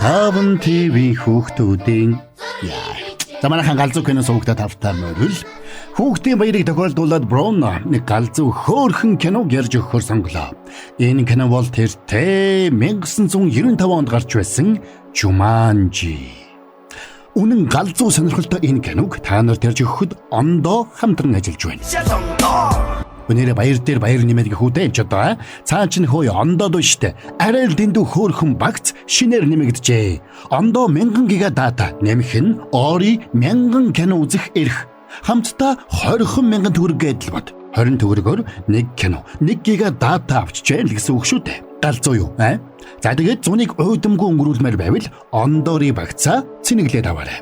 Таван ТV хүүхдүүдийн за манайхан галзуу кино суугта тавтаа мөрөл хүүхдийн баярыг тохиолдуулаад Бруно нэг галзуу хөөрхөн киног ярьж өгөхөөр сонголоо. Энэ кино бол тэртээ 1995 онд гарч байсан Jumanji. Үнэн галзуу сонирхолтой энэ киног та нарт ярьж өгөхөд ондоо хамтран ажиллаж байна. Өнөөдөр баяр дээр баяр нэмээд хүүдээ ч одоо цаа чин хөөе ондоод штэ арай л дэндүү хөөрхөн багц шинээр нэмэгдэжээ. Ондоо 1000 гига дата нэмэх нь ори 1000 кино үзэх эрх. Хамтдаа 20,000 төгрөг гэдэл бод. 20 төгрөгөөр нэг кино 1 гига дата авчжээ л гэсэн үг шүү дээ. Галзуу юу аа? За тэгээд зуныг уйдамгүй өнгөрүүлмээр байвал ондоорын багцаа цэнэглээд аваарай.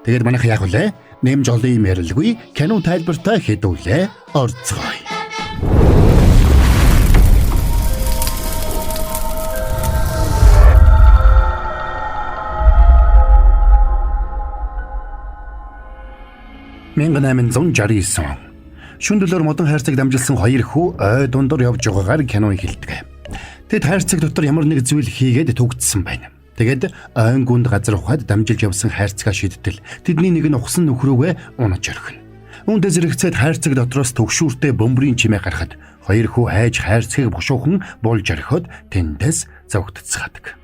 Тэгээд манайх яг үлээ нэмж олон юм ярилгүй кино тайлбартаа хэдүүлээ орцгоё. Шүн дөлөөр модон хайрцаг дамжилсан хоёр хүү ой дундор явж байгаагаар кино эхэлдэг. Тэд хайрцаг дотор ямар нэг зүйл хийгээд төгссөн байна. Тэгээд ойн гүнд газар ухаад дамжилж явсан хайрцагаа шийдтэл тэдний нэг нь ухсан нөхрөөгөө унаж орхино. Үүндээ зэрэгцээд хайрцаг дотроос төгшүүртэй бөмбөрийн чимээ гарахад хоёр хүү хайж хайрцагийг бушуухан болж орхиод тэндээс зогтцгаадаг.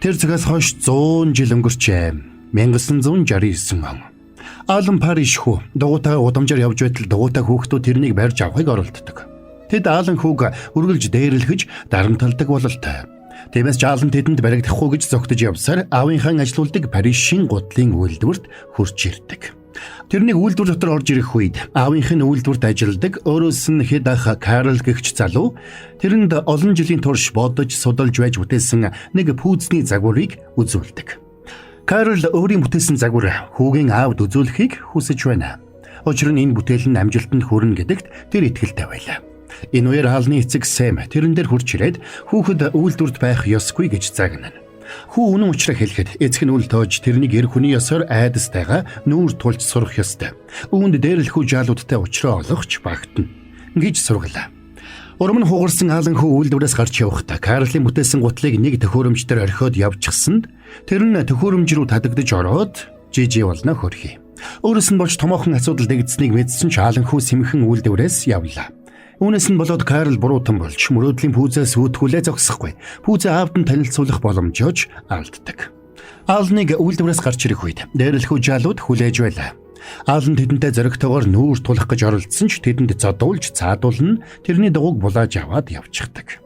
Тэр цагаас хойш 100 жил өнгөрчээ. 1969 он. Алан Париж хүү дугуйтаа удамжаар явж байтал дугуйтай хүүхдүүд тэрнийг барьж авахыг оролддог. Тэд Алан хүүг үргэлж дээрлэхэж дарамталдаг бололтой. Тиймээс Алан тэдэнд баригдахгүй гэж зогтож явсаар аавынхаа ажилуулдаг Парижийн гутлын үйлдвэрт хурж ирдэг. Тэрнийг үйлдвэр дотор орж ирэх үед аавынх нь үйлдвэрт ажилладаг өөрөөс нь хэд ах Карл гэгч залуу тэрэнд олон жилийн турш бодож судалж байж бүтээсэн нэг пүүзний загварыг үзүүлдэг. Карл өөрийн бүтээсэн загвар хүүгийн аавд үзүүлэхийг хүсэж байна. Учир нь энэ бүтээл нь амжилтанд хүрнэ гэдэгт тэр итгэлтэй байлаа. Энэ үеэр хаалны эцэг Сэм тэрэн дээр хурж ирээд хүүхэд үйлдвэрт байх ёсгүй гэж загнана. Хүү үнэн учраа хэлэхэд эцэг нь үл тоож тэрнийг эр хүний ёсоор айдастайгаа нүүр тулж сурах ёстой. Үүнд дээрлэхүү жаалуудтай учраа олгоч багтана гэж сургалаа. Урам нь хугарсан Алан хүү үйлдвэрээс гарч явахдаа Карлын бүтээсэн гутлыг нэг төхөөрөмжтөр орхиод явчихсанд тэр нь төхөөрөмж рүү тадагдж ороод жижиг болно хөрхий. Өөрөөс нь болж томоохон асуудал дэгдсэнийг мэдсэн ч Алан хүү сэмхэн үйлдвэрээс явлаа. Үүнээс нь болоод Карл буруутан болж мөрөөдлийн пүүзээс сүйтгүүлээ зогсохгүй. Пүүзээ аавд нь танилцуулах боломжооч алддаг. Алныг үйлдвэрээс гарч ирэх үед дээрлэхүү жаалууд хүлээж байлаа. Алан тэдэнтэй зоригтойгоор нүүр тулах гэж оролдсон ч тэдэнд зодуулж цаадуулна тэрний дугуйг булааж аваад явчихдаг.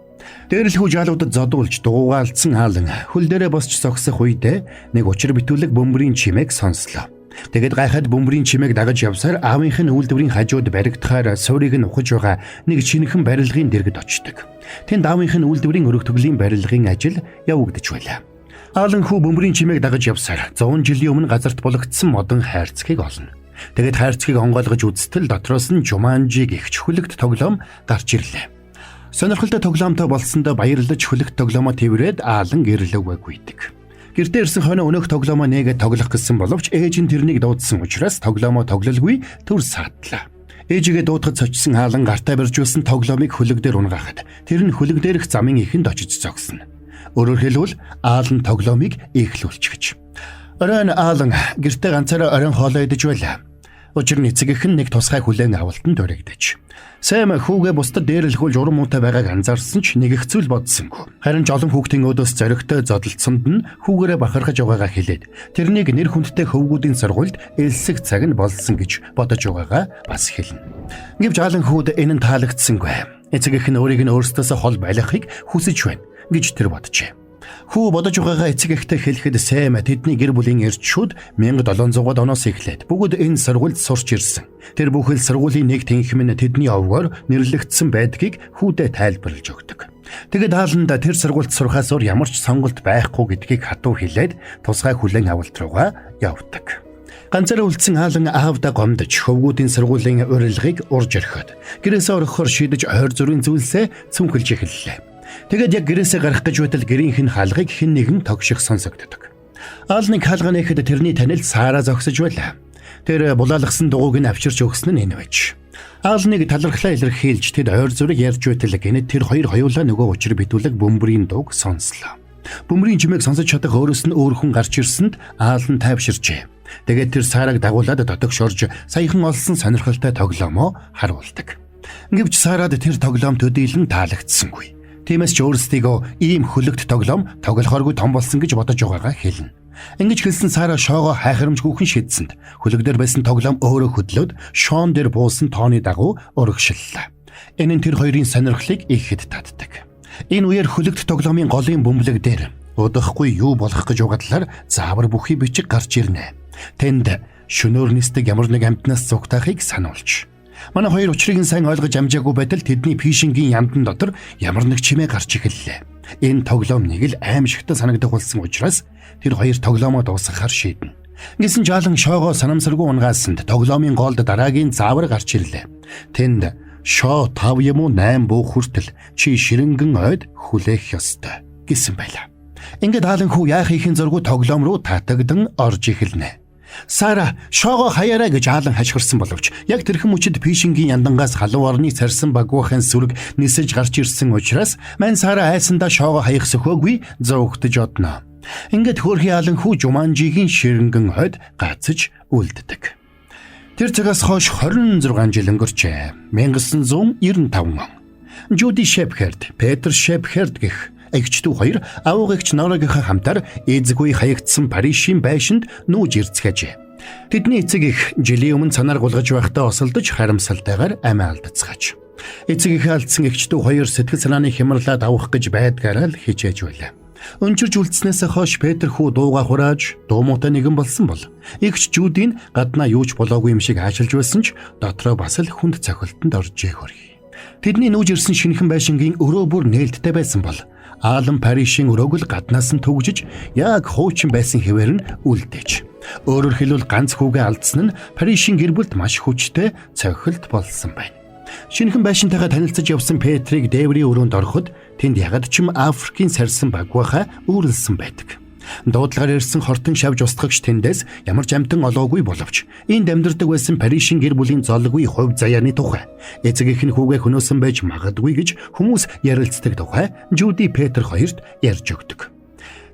Дээрлэхүү жаалуудад зодуулж дугуйгаа алдсан Алан хөл дээрээ босч зогсох үедээ нэг учир битүүлэг бөмбөрийн чимээг сонслоо. Тэгэд гайхаад бөмбөрийн чимээг дагаж явсаар аавынх нь үйлдвэрийн хажууд баригдахаар суурийг нь ухаж байгаа нэг шинэхэн барилгын дэргэд очдог. Тэнд аавынх нь үйлдвэрийн өргөтгөлийн барилгын ажил явагдаж байлаа. Алан хүү бөмбөрийн чимээг дагаж явсаар 100 жилийн өмнө газарт булагдсан модон хайрцгийг олно. Тэгэд хайрцгийг онгойлгож үзтэл дотроос нь Jumanji гэх чөхөлөгт тоглоом гарч ирлээ. Сонирхолтой тоглоомтой болсондоо баярлаж хөлөгт тоглоомоо тэрвэрэд Алан гэрлэг гүйдэг. Гэртээ ирсэн хойно өнөөх тоглоомоо нээгээд тоглох гэсэн боловч ээж нь тэрнийг дуудсан учраас тоглоомоо тоглолгүй төр саадлаа. Ээжигээ дуудахад цочсон Алан гартаа барьжуулсан тоглоомыг хөлөг дээр унгахад тэр нь хөлөг дээрх замын ихэнд очиж зогсно. Өөрөөр хэлбэл Алан тоглоомыг эхлүүлчихэж. Оройн Алан гэртээ ганцаараа оройн хоолоо идэж байлаа. Учир нь эцэг эх нь нэг тусгай хүлээн авалтанд өргөдөж. Сэм хүүгээ бусдад дээрлэхүүл урам муутай байгааг анзаарсан ч нэг их зүйл бодсонгүй. Харин ч олон хүүхдийн өдөөс зоригтой зодолцсонд нь хүүгээрээ бахархаж байгаагаа хэлээд тэрнийг нэр хүндтэй хөвгүүдийн сургуульд элсэх цаг нь болсон гэж бодож байгаагаа бас хэлнэ. Гэвч Алан хүүд энэ нь таалагдсангүй. Эцэг эх нь өөрийг нь өөрсдөөсөө хол байлгахыг хүсэж байна гэж тэр боджээ. Хүү бодож байгаагаа эцэг эхтэй хэлэхэд Сэм тэдний гэр бүлийн эрчүүд 1700-аад оноос эхлээд бүгд энэ сургуульд сурч ирсэн. Тэр бүхэл сургуулийн нэг тэнхимэн тэдний овгоор нэрлэгдсэн байдгийг хүүдээ тайлбарлаж өгдөг. Тэгэд Аланд тэр сургуульд сурахаас өөр ямар ч сонголт байхгүй гэдгийг хатуу хэлээд тусгай хүлээн авалт руугаа явдаг. Ганцаараа үлдсэн Алан аавдаа гомдож хөвгүүдийн сургуулийн урилгыг урж орхиод гэрээсээ орохоор шийдэж ойр зүрийн зүйлсээ цүнхэлж эхэллээ. Тэгэд яг гэрээсээ гарах гэж байтал гэрийнх нь хаалгыг хэн нэгэн тогших сонсогддог. Алныг хаалга нээхэд тэрний танил саараа зогсож байлаа. Тэр булаалгасан дугуйг нь авчирч өгсөн нь энэ байж. Алныг талархлаа илэрхийлж тэд ойр зүрэг ярьж байтал гэнэт тэр хоёр хоёулаа нөгөө учир битүүлэг бөмбөрийн дууг сонслоо. Бөмбөрийн чимээг сонсож чадах өөрөөс нь өөр хүн гарч ирсэнд Аалан тайвширчээ. Тэгээд тэр Сараг дагуулад дотогшорж саяхан олсон сонирхолтой тоглоомоо харуулдаг. Гэвч Сарад тэр тоглоом төдийлөн таалагдсангүй. Тиймээс ч өөрсдийгөө ийм хөлөгт тоглоом тоглохооргүй том болсон гэж бодож байгаагаа хэлнэ. Ингэж хэлсэн Сара Шоогоо хайхрамжгүйхэн шийдсэнд хөлөгдөр байсан тоглоом өөрөө хөдлөөд Шон дээр буусан тооны дагуу урагшллаа. Энэ нь тэр хоёрын сонирхлыг ихэд татдаг. Энэ үеэр хөлөгт тоглоомын голын бөмбөлөг дээр удахгүй юу болох гэж угадлаар заавар бүхий бичиг гарч ирнэ. Тэнд шөнөөр нисдэг ямар нэг амьтнаас зүгтахыг сануулж. Манай хоёр учрыг нь сайн ойлгож амжаагүй байтал тэдний фишингийн ямдан дотор ямар нэг чимээ гарч эхэллээ. Энэ тоглоом нэг л аимшигтай санагдах болсон учраас тэр хоёр тоглоомоо дуусгахаар шийднэ. Ингэсэн жаалан Шоогоо санамсаргүй унгаасанд тоглоомын голд дараагийн заавар гарч ирлээ. Тэнд Шоо 5 юм уу 8 буух хүртэл чи ширэнгэн ойд хүлээх ёстой гэсэн байлаа. Ингээд хаалан хүү яах ихэн зургуу тоглоом руу татагдан орж эхэлнэ. Сара Шоогоо хаяараа гэж хаалан хашгирсан боловч яг тэрхэн мөчөд фишингийн яндангаас халуун орны царсан багвахын сүрэг нисэж гарч ирсэн учраас мань Сара айсандаа Шоогоо хаях сөхөөгүй зөөгтөж одно. Ингээд хөөрхий хаалан хүү Жуманжигийн ширэнгэн ойд гацж үлддэг. Тэр цагаас хойш 26 жил өнгөрчээ. 1995 он. Жуди Шепхерд, Петр Шепхерд гэх эгчдүү хоёр авууг эгч Норогийнхаа хамтаар эзэггүй хаягдсан Паришийн байшинд нүүж ирцгээжээ. Тэдний эцэг их жилийн өмнө цанаар гулгаж байхдаа осолдож харамсалтайгаар амиа алдацгааж. Эцэг их алдсан эгчдүү хоёр сэтгэл санааны хямралаад авах гэж байдгаараа л хичээж байлаа. Өнчирж үлдснээс хойш Петр хүү дууга хурааж дуумуутай нэгэн болсон бол эгч Жудийн гаднаа юуч болоогүй юм шиг аашилж байсан ч дотроо бас л хүнд цохилтонд оржээ хөргий. Тэдний нүүж ирсэн шинэхэн байшингийн өрөө бүр нээлттэй байсан бол Аалан Паришийн өрөөг л гаднаас нь төгжиж яг хуучин байсан хэвээр нь үлдээж. Өөрөөр хэлбэл ганц хүүгээ алдсан нь Паришийн гэр бүлд маш хүчтэй цохилт болсон байна. Шинэхэн байшинтайгаа танилцаж явсан Петрийг дээврийн өрөөнд ороход тэнд ягд ч юм Африкийн сарсан багвахаа үүрлсэн байдаг. Дуудлагаар ирсэн хортон шавж устгагч тэндээс ямар ч амтан олоогүй боловч энд амьдардаг байсан Паришийн гэр бүлийн золгүй хувь заяаны тухай эцэг их нь хүүгээ хөнөөсөн байж магадгүй гэж хүмүүс ярилцдаг тухай Жуди Петр хоёрт ярьж өгдөг.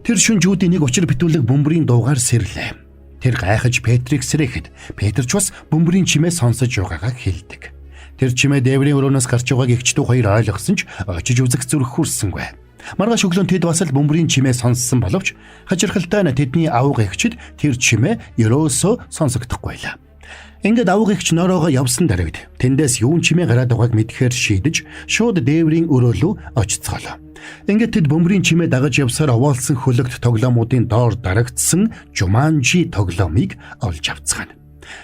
Тэр шүн Жуди нэг учир битүүлэг бөмбөрийн дуугаар сэрлээ. Тэр гайхаж Петрийг сэрэхэд Петр ч бас бөмбөрийн чимээ сонсож байгаагаа хэлдэг. Тэр чимээ дээврийн өрөөнөөс гарч байгааг эгчдүү хоёр ойлгосон ч очиж үзэх зүрх хүрсэнгүй. Маргааш өглөө тэд бас л бөмбөрийн чимээ сонссон боловч хачирхалтай нь тэдний авууг эгчид тэр чимээ ерөөсөө сонсогдохгүй байлаа. Ингээд авууг эгч Норогоо явсан даруйд тэндээс юун чимээ гараад байгааг мэдхээр шийдэж шууд дээврийн өрөө рүү очицгоолоо. Ингээд тэд бөмбөрийн чимээ дагаж явсаар овоолсон хөлөгт тоглоомуудын доор дарагдсан Жуманжи тоглоомыг олж авцгаана.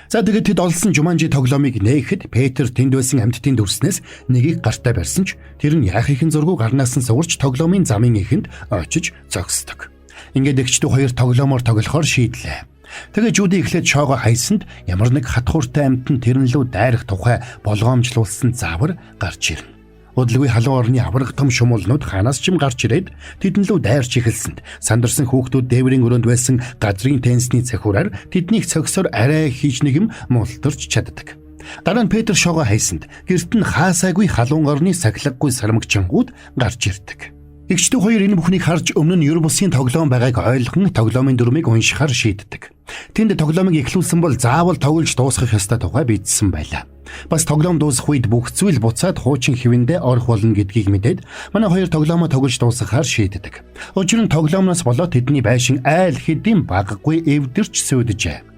За тэгээд тэд олсон Жуманжи тоглоомыг нээхэд Петр тэнд байсан амьтдын дүрснээс нэгийг гартаа барьсан ч тэр нь яах ихэн зургуу гарнаас нь суурч тоглоомын замын ихэнд очиж зогсдог. Ингээд эгчдүү хоёр тоглоомоор тоглохоор шийдлээ. Тэгээ Жуди эхлээд Шоогоо хайсанд ямар нэг хатхууртай амьтан тэрэн лүү дайрах тухай болгоомжлуулсан заавар гарч ирнэ. Удалгүй халуун орны авраг том шумуулнууд ханаас ч юм гарч ирээд тэдэн лүү дайрч эхэлсэнд сандарсан хүүхдүүд дээврийн өрөөнд байсан газрын теннисний цахиураар тэднийг цогсоор арай хийж нэг юм мултарч чаддаг. Дараа нь Петр Шоогоо хайсанд гэрт нь хаасаагүй халуун орны сахилгагүй сармагчингууд гарч ирдэг. Эгчдүү хоёр энэ бүхнийг харж өмнө нь Юрбусын тоглоом байгааг ойлгон тоглоомын дүрмийг уншихаар шийддэг. Тэнд тоглоомыг эхлүүлсэн бол заавал тоглож дуусгах ёстой тухай бичсэн байлаа. Бас тоглоом дуусах үед бүх зүйл буцаад хуучин хэвэндээ орох болно гэдгийг мэдээд манай хоёр тоглоомоо тоглож дуусгахаар шийддэг. Учир нь тоглоомноос болоод тэдний байшин айл хэдийн баггүй эвдэрч сүйдэжээ.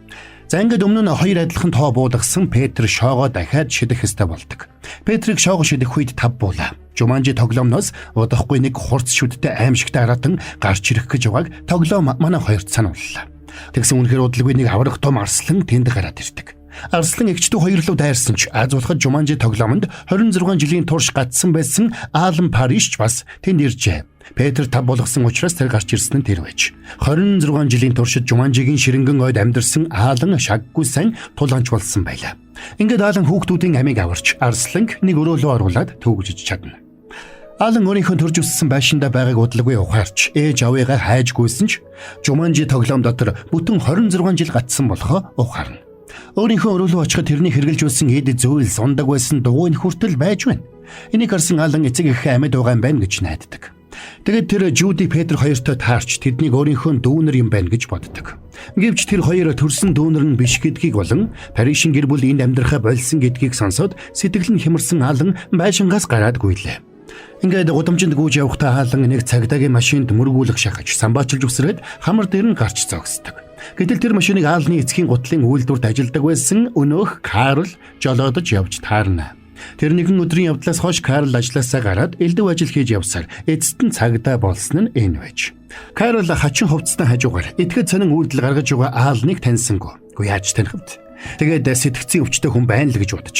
За ингээд өмнө нь хоёр адилхан тоо буулгасан Петр Шоогоо дахиад шидэх ёстой болдог. Петрийг Шоогоо шидэх үед 5 буулаа. Жуманжи тоглоомноос удахгүй нэг хурц шүдтэй аимшигтай аратан гарч ирэх гэж байгааг тоглоом манай хоёрт санууллаа. Тэгсэн үнэхээр удалгүй нэг аврах том арслан тэнд гараад ирдэг. Арслан эгчдүү хоёр лөө дайрсан ч аз болоход Жуманжи тоглоомонд 26 жилийн турш гацсан байсан Аалан Паришч бас тэнд иржээ. Петр 5 болгосон учраас тэр гарч ирсэн нь тэр байж. 26 жилийн туршид Жуманжигийн ширэнгэн ойд амьдарсан Аалан шаггүй сайн тулганч болсон байлаа. Ингээд Аалан хүүхдүүдийн амийг аварч Арсланг нэг өрөө рүү оруулаад төвөгжиж чадна. Аалан өөрийнхөө төрж өссөн байшиндаа байгааг удалгүй ухаарч ээж аваагаа хайжгүйсэн ч Жуманжи тоглоом дотор бүтэн 26 жил гацсан болохоо ухаарна. Өөрийнхөө өрөө рүү очиход тэрний хэрглэж байсан эд зөөл сундаг байсан дугуйн хүртэл байж байна. Энийг харсан Аалан эцэг эхээ амьд байгаа юм байна гэж найддаг. Тэгээд тэр Жуди Петр хоёртой таарч тэднийг өөрийнхөө дүүнер юм байна гэж боддог. Гэвч тэр хоёр төрсөн дүүнер нь биш гэдгийг болон Паришин гэр бүл энд амьдрахаа болсон гэдгийг сонсоод сэтгэл нь хямарсан Аалан байшингаас гараад гуйлаа. Ингээд гудамжинд гүйж явахдаа Аалан нэг цагдаагийн машинд мөргүүлэх шахаж самбаачилж өсрөөд хамар дээр нь гарч зогсдог. Гэтэл тэр машиныг Аалны эцгийн гутлын үйлдвэрт ажилладаг байсан өнөөх Карл жолоодож явж таарна. Тэр нэгэн өдрийн явдлаас хойш Карл ажлаасаа гараад элдв ажил хийж явсаар эцэст нь цагдаа болсон нь энэ байж. Карл хачин хувцастай хажуугаар итгэж сонин үйлдэл гаргаж байгаа Аалныг таньсангүй. Гү яаж таних вэ? Тэгээд сэтгцийн өвчтөй хүн байна л гэж бодож.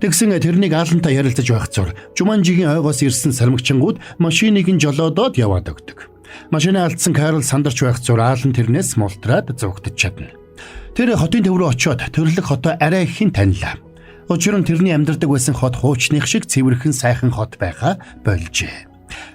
Тэгсэн тэрнийг Аалантай ярилцаж байх зур Жуманжигийн ойгоос ирсэн сармигчингууд машиныг нь жолоодоод яваад өгдөг. Машинаа алдсан Карл сандарч байх зур Аалан тэрнээс мултраад зугтаж чадна. Тэр хотын төв рүү очиод төрлөх хотоо арай ихэн танилаа. Учир нь тэрний амьдардаг байсан хот хуучных шиг цэвэрхэн сайхан хот байгаа болжээ.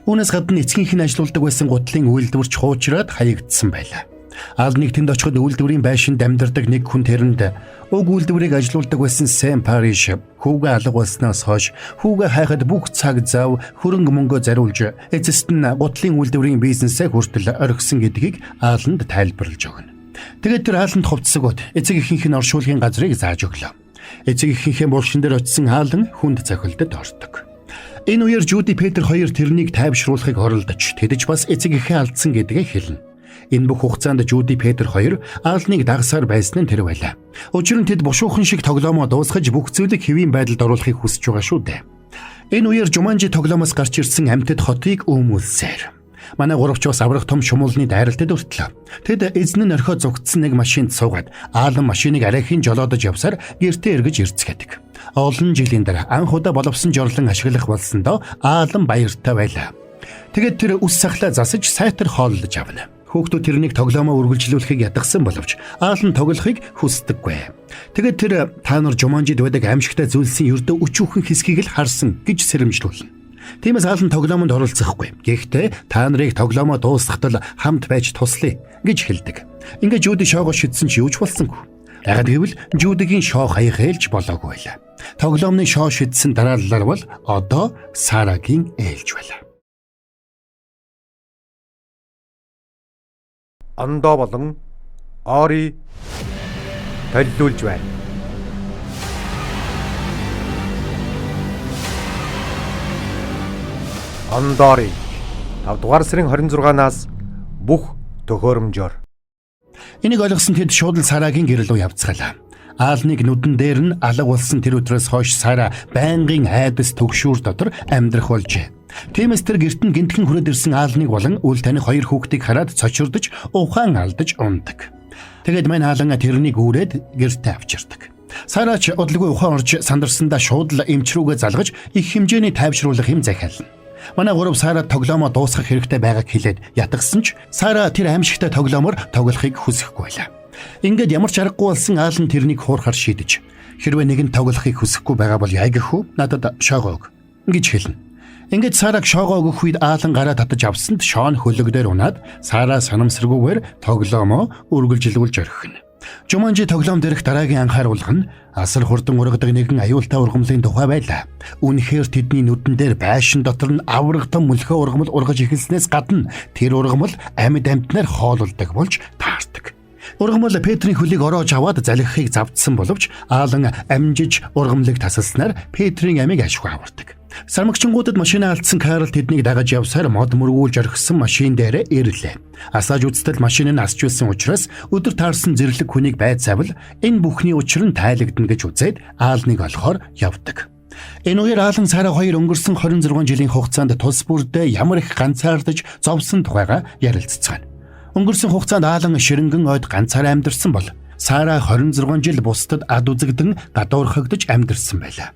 Үүнээс гадна эцгийнх нь ажилуулдаг байсан гутлын үйлдвэрч хуучраад хаягдсан байлаа. Аалныг тэнд очиход үйлдвэрийн байшинд амьдардаг нэг хүн тэрэнд уг үйлдвэрийг ажилуулдаг байсан Сэм Париш хүүгээ алга болсноос хойш хүүгээ хайхад бүх цаг зав хөрөнгө мөнгөө зариулж эцэст нь гутлын үйлдвэрийн бизнесээ хүртэл орхисон гэдгийг Ааланд тайлбарлаж өгнө. Тэгээд тэр Ааланд хувцсагууд эцэг эхийнх нь оршуулгын газрыг зааж өглөө. Эцэг эхийнхээ булшин дээр очисон Аалан хүнд цохилдод ордог. Энэ үеэр Жуди Петр хоёр тэрнийг тайвшруулахыг оролдож тэдэж бас эцэг эхээ алдсан гэдгээ хэлнэ. Энэ бүх хугацаанд Жуди Петр хоёр Аалныг дагсаар байсан нь тэр байлаа. Учир нь тэд бушуухан шиг тоглоомоо дуусгаж бүх зүйлийг хэвийн байдалд оруулахыг хүсэж байгаа шүү дээ. Энэ үеэр Жуманжи тоглоомоос гарч ирсэн амьтад хотыг өмүүлсээр манай гуравч бас аврах том шумуулны дайралтад өртлөө. Тэд эзэн нь орхиод зугтсан нэг машинд суугаад Аалан машиныг арайхийн жолоодож явсаар гэртээ эргэж ирцгээдэг. Олон жилийн дараа анх удаа боловсон жорлон ашиглах болсондоо Аалан баяртай байлаа. Тэгээд тэр үс сахлаа засаж сайтар хооллож авна. Хүүхдүүд тэрнийг тоглоомоо үргэлжлүүлэхийг ядгсан боловч Аалан тоглохыг хүсдэггүй. Тэгээд тэр та нар Жуманжид байдаг аимшигтай зүйлсийн ердөө өчүүхэн хэсгийг л харсан гэж сэрэмжлүүлнэ. Тиймээс Аалан тоглоомонд оролцохгүй. Гэхдээ та нарыг тоглоомоо дуусгахдаа хамт байж туслая гэж хэлдэг. Ингээд Жуди шоогоо шидсэн ч юуч болсонгүй. Ягаад гэвэл Жудигийн шоо хаяг ээлж болоогүй байлаа. Тоглоомны шоо шидсэн дараалал бол одоо Сарагийн ээлж байлаа. Андоо болон Ори толиулж байна. Андори 5 дугаар сарын 26-наас бүх төхөөрөмжөөр. Энийг ойлгосон тэд шууд л Сарагийн гэрэл рүү явцгаалаа. Аалныг нүдэн дээр нь алга болсон тэр өдрөөс хойш Сара байнгын айдас төгшүүр дотор амьдрах болжээ. Тиймээс тэр гэрт нь гинтхэн хүрээд ирсэн Аалныг болон үл таних хоёр хүүхдийг хараад цочирдож ухаан алдаж ундаг. Тэгээд мань Аалан тэрнийг үүрээд гэртээ авчирдаг. Сара ч удалгүй ухаан орж сандарсандаа шууд л эмч рүүгээ залгаж их хэмжээний тайвшруулах юм захиална. Манай гурав Сара тоглоомоо дуусгах хэрэгтэй байгааг хэлээд ятгсан ч Сара тэр аимшигтай тоглоомоор тоглохыг хүсэхгүй байлаа. Ингээд ямар ч аргагүй болсон Аалан тэрнийг хуурахар шийдэж хэрвээ нэгэн тоглохыг хүсэхгүй байгаа бол яа гэх вэ? Надад шоогоо өг гэж хэлнэ. Ингээд Сараг шоогоо өгөх үед Аалан гараа татаж авсанд шоон хөлөгдөр унаад Сара санамсаргүйгээр тоглоомоо үргэлжлүүлж орхино. Жуманжи тоглоом дээрх дараагийн анхааруулга нь асар хурдан ургадаг нэгэн аюултай ургамлын тухай байлаа. Үнэхээр тэдний нүдэн дээр байшин дотор нь аврагтан мөлхөө ургамал ургаж эхэлснээс гадна тэр ургамал амьд амтнаар хоололдог болж таардаг. Ургамал Петрийн хөлийг ороож аваад залхихыг завдсан боловч Аалан амжиж ургамлыг тасалснаар Петрийн амийг ашгүй авардаг. Сармагчингуудад машинаа алдсан Карл тэднийг дагаж явсаар мод мөргүүлж орхисон машин дээрээ ирлээ. Асааж үзтэл машин нь асч байсан учраас өдөр таарсан зэрлэг хүнийг байцаавал энэ бүхний учир нь тайлагдана гэж үзээд Аалныг олохоор явдаг. Энэ үеэр Аалан Сара хоёр өнгөрсөн 26 жилийн хугацаанд тус бүрдээ ямар их ганцаардаж зовсон тухайга ярилццгаана. Өнгөрсөн хугацаанд Аалан ширэнгэн ойд ганцаараа амьдарсан бол Сара 26 жил бусдад ад үзэгдэн гадуурхагдж амьдарсан байлаа.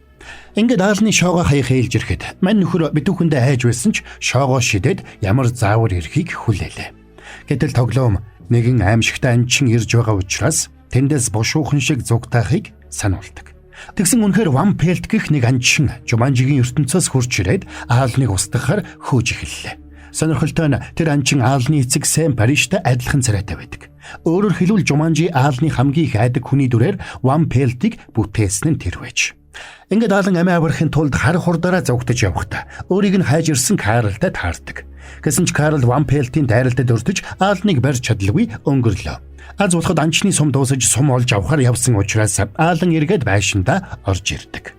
Ингээд Аалны шоогоо хаяг ээлж ирэхэд мань нөхөр битүүхэндээ хайж байсан ч шоогоо шидэд ямар заавар ирэхийг хүлээлээ. Гэтэл тоглоом нэгэн аимшигтай анчин ирж байгаа учраас тэндээс бушуухан шиг зугтаахыг сануулдаг. Тэгсэн үнэхээр Вампелт гэх нэг анчин Жуманжигийн ертөнцөөс хурж ирээд Аалныг устгахаар хөөж эхэллээ. Сонирхолтой нь тэр анчин Аалны эцэг Сэм Париштай адилхан царайтай байдаг. Өөрөөр хэлбэл Жуманжи Аалны хамгийн их айдаг хүний дүрээр Вампелтийг бүтээсэн нь тэр байж. Ингээд Аалан амиа аврахын тулд хар хурдаараа зугтаж явахдаа өөрийг нь хайж ирсэн Карлтай таардаг. Гэсэн ч Карл Ван Пельтийн дайралтад өртөж Аалныг барьж чадалгүй өнгөрлөө. Аз болоход анчны сум дуусаж сум олж авахар явсан учраас Аалан эргээд байшинда орж ирдэг.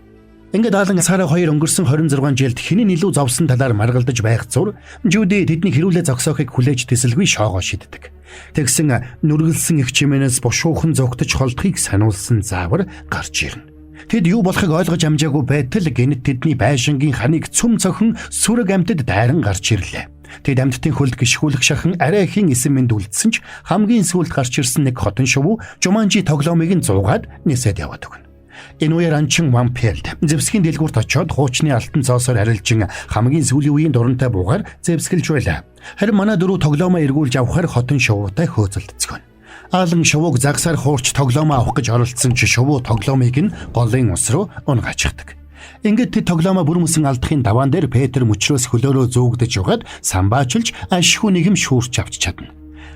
Ингээд Аалан Сара хоёр өнгөрсөн 26 жилд хэний илүү зовсон талаар маргалдаж байх зур Жуди тэдний хэрүүлээ зогсоохыг хүлээж тэсэлгүй шоогоо шиддэг. Тэгсэн нүргэлсэн их чимээнээс бушуухан зогтож холдохыг сануулсан заавар гарч ирнэ. Тэд юу болохыг ойлгож амжаагүй байтал гэнэт тэдний байшингийн ханыг цөм цохон сүрэг амьтад дайран гарч ирлээ. Тэд амьтдын хөлд гიშгүүлэх шахан арай ихийн эсэм мэнд үлдсэн ч хамгийн сүүлд гарч ирсэн нэг хотон шувуу Жуманжи тоглоомыг нь зуугаад нисээд яваад өгнө. Энэ үеэр анчин Ван Пельт зэвсгийн дэлгүүрт очиод хуучны алтан цоосоор арилжин хамгийн сүүлийн үеийн дурантай буугаар зэвсгэлж байлаа. Харин манай дөрөв тоглоомоо эргүүлж авахар хотон шувуутай хөөцөлдцгөн. Аалан шувууг загсаар хуурч тоглоомоо авах гэж оролцсон ч шувуу тоглоомыг нь голын ус руу унгачдаг. Ингээд тэд тоглоомоо бүрмөсөн алдахын даваан дээр Петр мөчрөөс хөлөөрөө зөөгдөж яваад самбаачилж ашгүй нэгэм шүүрч авч чадна.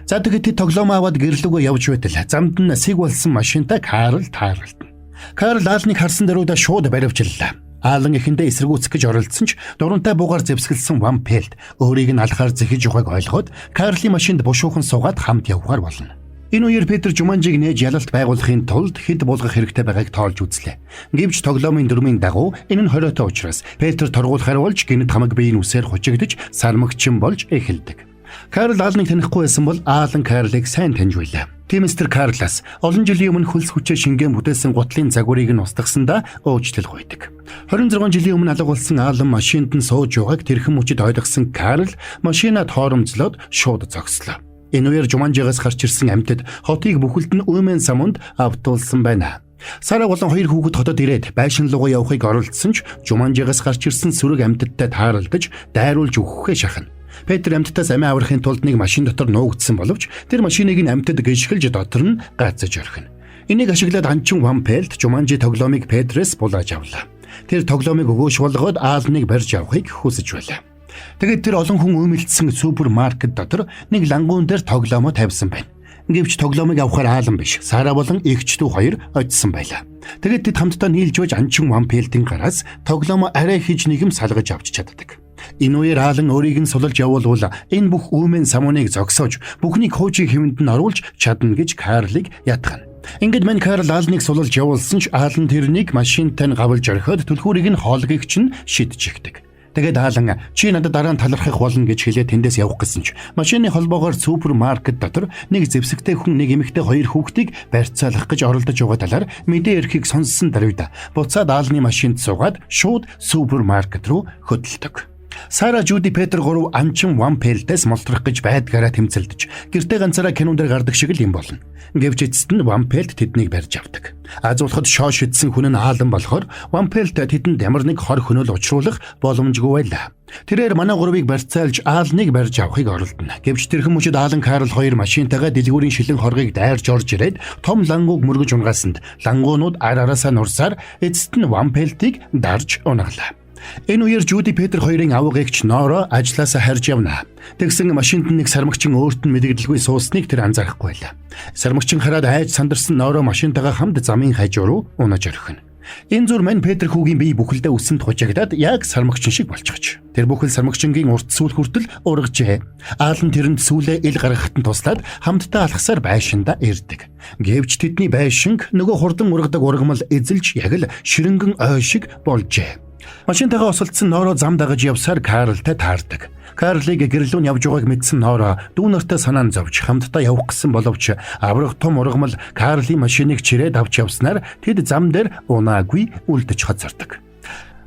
За тэгээд тэд тоглоомоо аваад гэрлүүгөө явж байтал замд нь сэг болсон машинтай Карл тааралдана. Карл Аалныг харсан дөрөвдөө шууд баривчлаа. Аалан эхэндээ эсэргүүцэх гэж оролдсон ч дурантай буугаар зэвсгэлсэн Ван Пельт өөрийг нь алхаар зэхэж ухааг ойлгоод Карлийн машинд бушуухан суугаад хамт явахаар болно. Энэ үеэр Петр Жуманжиг нээж ялалт байгуулахын тулд хэд булгах хэрэгтэй байгааг тоолж үзлээ. Гэвч тоглоомын дөрмийн дагуу энэ нь хориотой учраас Петр торгуулахаар болж гинэт хамаг биеийн үсээр хучигдж сармагчин болж эхэлдэг. Карл Аалныг танихгүй байсан бол Аалан Карлыг сайн таньж байлаа. Тиймстер Карлаас олон жилийн өмнө хөлс хүчээр шингэн бүтээсэн гутлын загварыг нь устгасандаа уучлал гуйдаг. 26 жилийн өмнө алга болсон Аалан машинд нь сууж байгааг тэрхэн мөчөд ойлгосон Карл машинаа торомжлоод шууд зогслоо. Энэ үеэр Жуманжигаас гарч ирсэн амьтад хотыг бүхэлд нь уймэн самунд автуулсан байна. Сара болон хоёр хүүхэд хотод ирээд байшин руугаа явахыг оролдсон ч Жуманжигаас гарч ирсэн сүрэг амьтадтай тааралдаж дайруулж өгөхөө шахна. Петр амьтдаас амиа аврахын тулд нэг машин дотор нуугдсан боловч тэр машиныг нь амьтад гიშгэлж дотор нь гацаж орхино. Энийг ашиглаад анчин Ван Пельт Жуманжи тоглоомыг Петрээс булааж авлаа. Тэр тоглоомыг өгөөш болгоод Аалныг барьж авахыг хүсэж байлаа. Тэгээд тэр олон хүн өмөлдсөн супермаркет дотор нэг лангуун дээр тоглоомоо тавьсан байна. Гэвч тоглоомыг авахар Аалан биш, Сара болон эгчдүү хоёр очсон байлаа. Тэгээд тэд хамтдаа нийлж байж анчин Ван Пельтийн гараас тоглоомоо арай хийж нэгэм салгаж авч чаддаг. Энэ үеэр Аалан өөрийг нь сулж явуулвал энэ бүх үүмэн самууныг зогсоож бүхнийг хуучийн хэвэнд нь оруулж чадна гэж Карлыг ятгана. Ингээд мань Карл Аалныг сулж явуулсан ч Аалан тэрнийг машинтай нь гавлж орхиод түлхүүрийг нь хоолгыг чинь шидэж игдэг. Тэгээд Аалан чи надад дараа нь талархах болно гэж хэлээд тэндээс явах гэсэн ч машины холбоогоор супермаркет дотор нэг зэвсэгтэй хүн нэг эмэгтэй хоёр хүүхдийг барьцаалах гэж оролдож байгаа талаар мэдээ ирэхийг сонссон даруйда буцаад Аалны машинд суугаад шууд супермаркет руу хөдөлдөг. Сара Жуди Петр гурав анчин Ван Пельтээс молтрох гэж байдгаараа тэмцэлдэж гэртээ ганцаараа кинон дээр гардаг шиг л юм болно. Гэвч эцэст нь Ван Пельт тэднийг барьж авдаг. Аз болоход шоош идсэн хүн нь Аалан болохоор Ван Пельт тэдэнд ямар нэг хор хөнөөл учруулах боломжгүй байлаа. Тэрээр манай гурвыг барьцаалж Аалныг барьж авахыг оролдоно. Гэвч тэрхэн мөчөд Аалан Карл хоёр машинтайгаа дэлгүүрийн шилэн хоргийг дайрж орж ирээд том лангууг мөргөж унгаасанд лангуунууд араасаа нурсаар эцэст нь Ван Пельтийг дарж унаглаа. Энэ үеэр Жуди Петр хоёрын авгагч Норо ажлаасаа харж явна. Тэгсэн машинд нэг сармагчин өөрт нь мэдэгдэлгүй суусныг тэр анзаарахгүй байлаа. Сармагчин хараад айж сандарсан Норо машинтайгаа хамт замын хажуу руу унаж орхино. Энэ зүр мань Петр хүүгийн бие бүхэлдээ үсэнд хужигдаад яг сармагчин шиг болчихж. Тэр бүхэл сармагчингийн урт сүүл хүртэл ургажээ. Аалан тэрэнд сүүлээ ил гаргахад нь туслаад хамтдаа алхасаар байшинда ирдэг. Гэвч тэдний байшинг нөгөө хурдан ургадаг ургамал эзэлж яг л ширэнгэн ой шиг болжээ. Машинтайгаа осолдсон Норо зам дагаж явсаар Карлтай таардаг. Карлыг гэрлүүн явж байгааг мэдсэн Норо дүүнэртэй санаан зовж хамтдаа явах гэсэн боловч аврах том ургамал Карлийн машиныг чирээд авч явснаар тэд зам дээр унаагүй үлдэж хоцордог.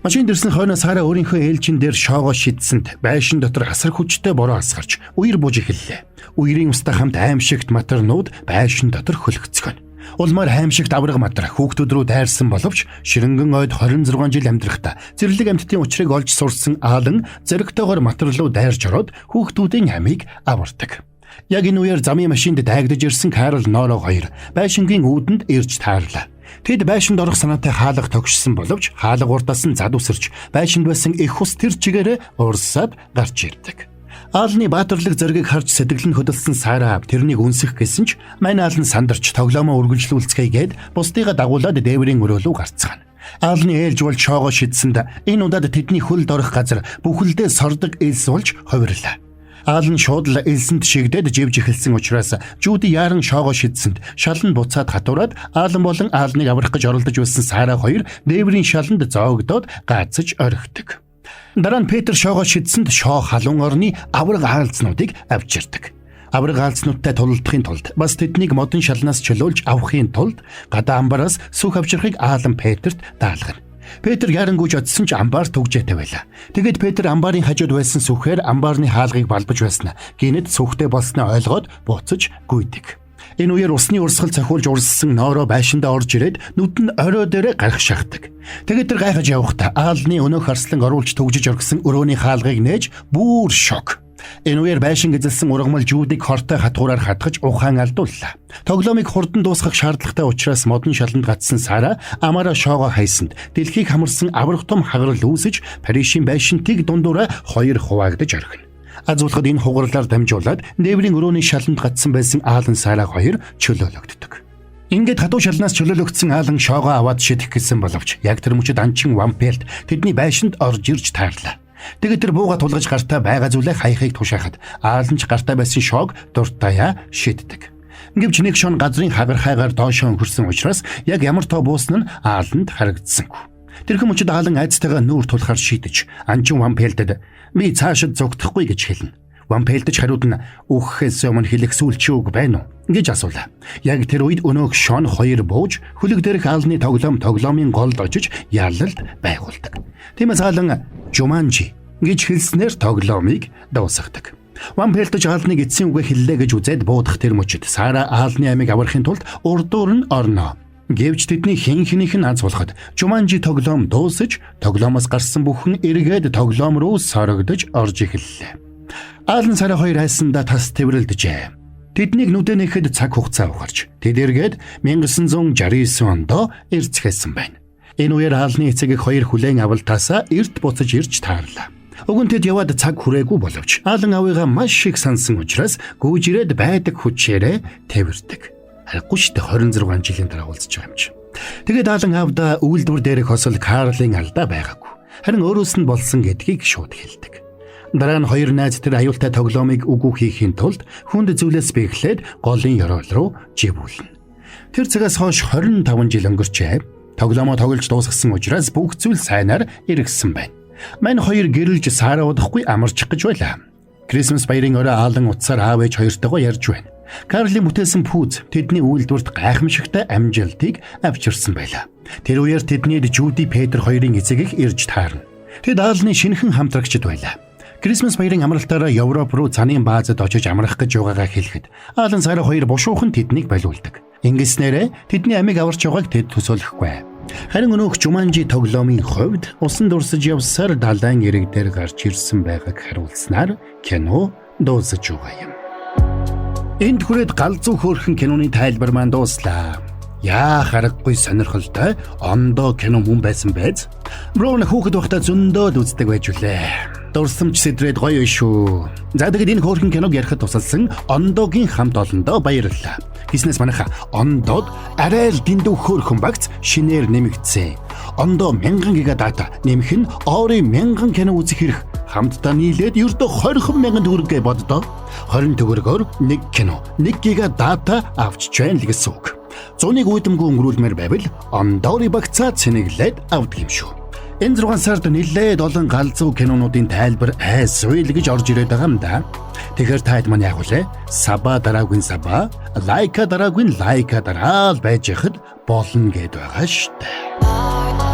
Машинд ирсэн хойно Сара өөрийнхөө ээлжин дээр шоогоо шидсэнд байшин дотор асар хүчтэй бороо асгарч үер бууж эхэллээ. Үерийн устдаа хамт аимшигт матарнууд байшин дотор хөлөгцгөн. Улмаар хаимшигт авраг мадар хүүхдүүд рүү дайрсан боловч ширэнгэн ойд 26 жил амьдрахдаа зэрлэг амьтдын учрыг олж сурсан Аалан зэрэгтэйгээр матар руу дайрж ороод хүүхдүүдийн амийг авардаг. Яг энэ үеэр замын машинд дайгдаж ирсэн Карл Норо хоёр байшингийн үүдэнд ирж таарлаа. Тэд байшинд орох санаатай хаалга тогшсон боловч хаалга урдаас нь зад үсэрч байшинд байсан их ус тэр чигээрээ урсаад гарч ирдэг. Аалны баатарлаг зэргийг харж сэтгэл нь хөдөлсөн Сара тэрнийг үнсэх гэсэн ч мань Аалан сандарч тоглоомоо үргэлжлүүлцгээгээд бусдыгаа дагуулад дээврийн өрөөлөө гарцгаана. Аалны ээлж бол шоогоо шидсэнд энэ удаад тэдний хөлд орох газар бүхэлдээ сордог элс болж хувирлаа. Аалан шууд л элсэнд шигдээд живж эхэлсэн учраас Жуди яаран шоогоо шидсэнд шалан буцаад хатуураад Аалан болон Аалныг аврах гэж оролдож байсан Сара хоёр дээврийн шаланд зоогдоод гацж орхидог. Дараа нь Петр шоогоо шидсэнд шоо халуун орны авраг хаалцнуудыг авчирдаг. Авраг хаалцнуудтай тулалдахын тулд бас тэднийг модон шалнаас чөлөөлж авахын тулд гадаа амбараас сүх авчрахыг Аалан Петрт даалгана. Петр ярангуйж одсон ч амбаар түгжээтэй байлаа. Тэгээд Петр амбаарын хажууд байсан сүхээр амбаарны хаалгыг балбаж байснаа гинэд сүхтэй болсноо ойлгоод буцаж гүйдэг. Энэ үеэр усны урсгал цохиулж урссан ноороо байшиндаа орж ирээд нүд нь орой дээрээ гарах шахдаг. Тэгээд тэр гайхаж явахдаа Аалны өнөөх арслан оруулж түгжиж оргисон өрөөний хаалгыг нээж бүр шок. Энэ үеэр байшин эзэлсэн ургамал Жудиг хортой хатгуураар хатгаж ухаан алдууллаа. Тоглоомыг хурдан дуусгах шаардлагатай учраас модон шаланд гацсан Сара амаараа шоогоо хайсанд дэлхийг хамарсан аврах том хагарал үүсэж Паришийн байшинтыг дундуураа хоёр хуваагдаж орхино. Азуулахад энэ хугарлаар дамжуулаад дээврийн өрөөний шаланд гацсан байсан Аалан Сара хоёр чөлөөлөгддөг. Ингээд хатуу шалнаас чөлөөлөгдсөн Аалан шоогоо аваад шидэх гэсэн боловч яг тэр мөчөд анчин Вампелт тэдний байшинд орж ирж таарлаа. Тэгээд тэр бууга тулгаж гартаа байгаа зүйлээ хаяхыг тушаахад Аалан ч гартаа байсан шоог дуртаяа шиддэг. Гэвч нэг шон газрын хагархайгаар доошоо өнгөрсөн учраас яг ямар тоо буусан нь Ааланд харагдсангүй. Тэрхэн мөчөд Аалан айцтайгаа нүүр тулахаар шийдэж анчин Вампелтэд би цаашид зогтохгүй гэж хэлнэ. Вампелтч хариуд нь үхэхээс өмнө хэлэх сүүлчи үг байна уу гэж асуулаа. Яг тэр үед өнөөх шон хоёр бууж хөлөг дээрх Аалны тоглоомын голд очиж яалалд байгуулдаг. Тиймээс Аалан Жуманжи гэж хэлснээр тоглоомыг дуусгадаг. Вампелтч Аалныг эцсийн үгээ хэллээ гэж үзээд буудах тэр мөчөд Сара Аалны амийг аврахын тулд урдуур нь орноо. Гэвч тэдний хэн хэнийх нь аз болоход Жуманжи тоглоом дуусаж тоглоомоос гарсан бүхэн эргээд тоглоом руу сорогдож орж эхэллээ. Аалан Сара хоёр хайсандаа тас тэврэлдэжээ. Тэднийг нүдэн нэхэд цаг хугацаа угарч тэд эргээд 1969 онд эрцгээсэн байна. Энэ үеэр Аалны эцэг хоёр хүлээн авалтаасаа эрт буцаж ирж таарлаа. Уг нь тэд яваад цаг хүрээгүй боловч Аалан авыгаа маш их сансан учраас гүйж ирээд байдаг хүчээрээ тэвэрдэг. Харахгүй шүү дээ 26 жилийн дараа уулзж байгаа юм чи. Тэгээд Аалан аавда үйлдвэр дээрх хосол Карлын алдаа байгаагүй. Харин өөрөөс нь болсон гэдгийг шууд хэлдэг. Дараа нь хоёр найз тэр аюултай тоглоомыг үгүй хийхийн тулд хүнд зүйлээс бэглээд голын ёроол руу живүүлнэ. Тэр цагаас хойш 25 жил өнгөрчээ. Тоглоомоо тоглож дуусгасан учраас бүх зүйл сайнаар эргэсэн байна. Мань хоёр гэрэлж Сара удахгүй амарчих гэж байлаа. Крисмас баярын өрөө Аалан утсаар аав ээж хоёртойгоо ярьж байна. Карлийн бүтээсэн пүүз тэдний үйлдвэрт гайхамшигтай амжилтыг авчирсан байлаа. Тэр үеэр тэднийд Жуди Петр хоёрын эцэг их ирж таарна. Тэд Аалны шинэхэн хамтрагчд байлаа. Крисмас баярын амралтаараа Европ руу цанын баазад очиж амрах гэж байгаагаа хэлэхэд Аалан Сара хоёр бушуухан тэднийг балиулдаг. Ингэснээрээ тэдний амийг аварч явааг тэд төсөөлөхгүй. Харин өнөөх Жуманжи тоглоомын хувьд усан дурсаж явсаар далайн эрэг дээр гарч ирсэн байгааг харуулснаар кино дуусаж байгаа юм. Энд хүрээд галзуу хөөрхөн киноны тайлбар маань дууслаа. Яа харахгүй сонирхолтой ондоо кино мөн байсан байз. Броуна хүүхэд байхдаа зөндөө үздэг байж үлээ. Дурсамж сэдрээд гоё шүү. За тэгээд энэ хөөрхөн киног ярихад тусалсан ондоогийн хамт олондоо баярлалаа. Хийснээс манайха ондоод арай л дэндүү хөөрхөн багц шинээр нэмэгдсэн. Ондоо 1000 ГБ дата нэмэх нь орын 1000 кино үзэх хэрэг хамтдаа нийлээд ердөө 20,000 төгрөг боддоо. 20 төгрөгөөр 1 кино 1 ГБ дата авч чайн л гэсэн үг. 100-ыг үүдэмгүй өнгөрүүлмээр байвал ондоорын багцаа цэнэглээд авдаг юм шүү. Энэ 6 сард нэлээд олон галзуу кинонуудын тайлбар айсвэл гэж орж ирээд байгаа юм да. Тэгэхээр таад маань яг үлээ саба дараагийн саба, лайка дараагийн лайка дараал байж яхад болно гэд байгаа шүү дээ.